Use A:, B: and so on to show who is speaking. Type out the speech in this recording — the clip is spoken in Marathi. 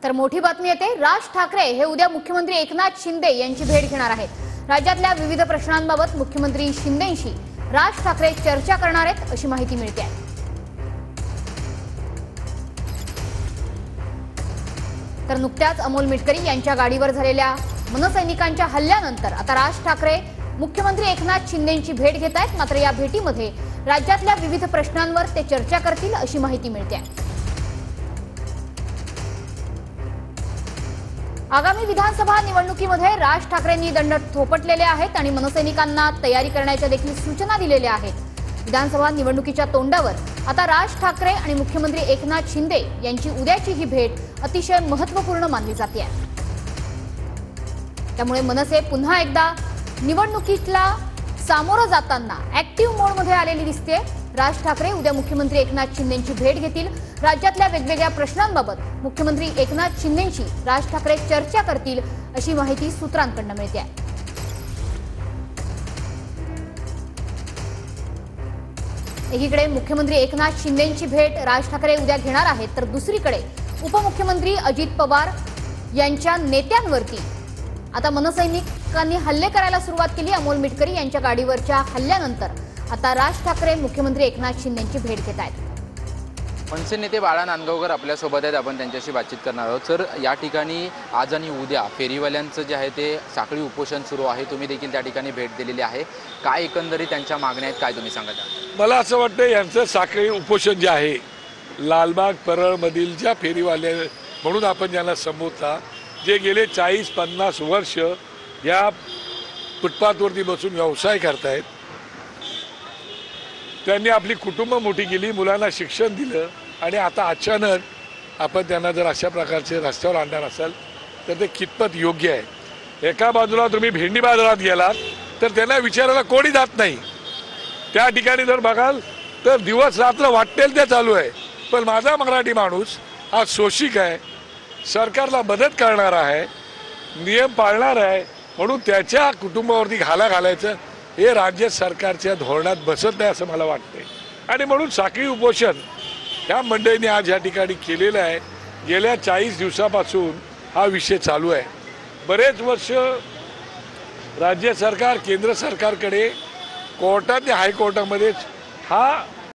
A: तर मोठी बातमी येते, राज ठाकरे हे उद्या मुख्यमंत्री एकनाथ शिंदे यांची भेट घेणार आहेत। राज्यातल्या विविध प्रश्नांबाबत मुख्यमंत्री शिंदेंशी राज ठाकरे चर्चा करणार आहेत अशी माहिती मिळते आहे। तर नुकत्याच अमोल मिटकरी यांच्या गाडीवर झालेल्या मनसैनिकांच्या हल्ल्यानंतर आता राज ठाकरे मुख्यमंत्री एकनाथ शिंदेंची भेट घेत आहेत। मात्र या भेटीमध्ये राज्यातल्या विविध प्रश्नांवर ते चर्चा करतील अशी माहिती मिळते आहे। आगामी विधानसभा निवडणुकीमध्ये राज ठाकरेंनी दंड थोपटलेले आहेत आणि मनसैनिकांना तयारी करण्याच्या देखील सूचना दिलेल्या आहेत। विधानसभा निवडणुकीच्या तोंडावर आता राज ठाकरे आणि मुख्यमंत्री एकनाथ शिंदे यांची उद्याची ही भेट अतिशय महत्त्वपूर्ण मानली जाते आहे। त्यामुळे मनसे पुन्हा एकदा निवडणुकीला सामोरं जाताना ऍक्टिव्ह मोडमध्ये आलेली दिसते। राज ठाकरे उद्या मुख्यमंत्री एकनाथ शिंदेंची भेट घेतील। राज्यातल्या वेगवेगळ्या प्रश्नांबाबत मुख्यमंत्री एकनाथ शिंदेंशी राज ठाकरे चर्चा करतील अशी माहिती सूत्रांकडून मिळते आहे। एकीकडे मुख्यमंत्री एकनाथ शिंदेंची भेट राज ठाकरे उद्या घेणार आहेत, तर दुसरीकडे उपमुख्यमंत्री अजित पवार यांच्या नेत्यांवरती आता मनसैनिकांनी हल्ले करायला सुरुवात केली। अमोल मिटकरी यांच्या गाडीवरच्या हल्ल्यानंतर आता राज ठाकरे मुख्यमंत्री एकनाथ शिंदेंची भेट घेत आहेत।
B: मनसे नेते बाळा नांदगावकर आपल्यासोबत आहेत, आपण त्यांच्याशी बातचीत करणार आहोत। सर, या ठिकाणी आज आणि उद्या फेरीवाल्यांचं जे आहे ते साखळी उपोषण सुरू आहे, तुम्ही देखील त्या ठिकाणी भेट दिलेली आहे। काय एकंदरीत त्यांच्या मागण्या आहेत, काय तुम्ही सांगता?
C: मला असं वाटतं यांचं साखळी उपोषण जे आहे लालबाग परळमधील ज्या फेरीवाले म्हणून आपण ज्यांना संबोधता, जे गेले 40-50 वर्ष या फुटपाथवरती बसून व्यवसाय करतायत, त्यांनी आपली कुटुंब मोठी केली, मुलांना शिक्षण दिलं आणि आता अचानक आपण त्यांना जर अशा प्रकारचे रस्त्यावर आणणार असाल तर ते कितपत योग्य आहे? एका बाजूला तुम्ही भेंडी बाजारात गेलात तर त्यांना विचारायला कोणी जात नाही। त्या ठिकाणी जर बघाल तर दिवस रात्र वाटेल ते चालू आहे। पण माझा मराठी माणूस हा शोषिक आहे, सरकारला मदत करणार आहे, नियम पाळणार आहे, म्हणून त्याच्या कुटुंबावरती घालायचं हे राज्य सरकारच्या धोरणात बसत नाही असं मला वाटते। आणि म्हणून साखळी उपोषण ह्या मंडळींनी आज या ठिकाणी केलेलं आहे। गेल्या 40 दिवसापासून हा विषय चालू आहे। बरेच वर्ष राज्य सरकार केंद्र सरकारकडे कोर्टात आणि हायकोर्टामध्ये हा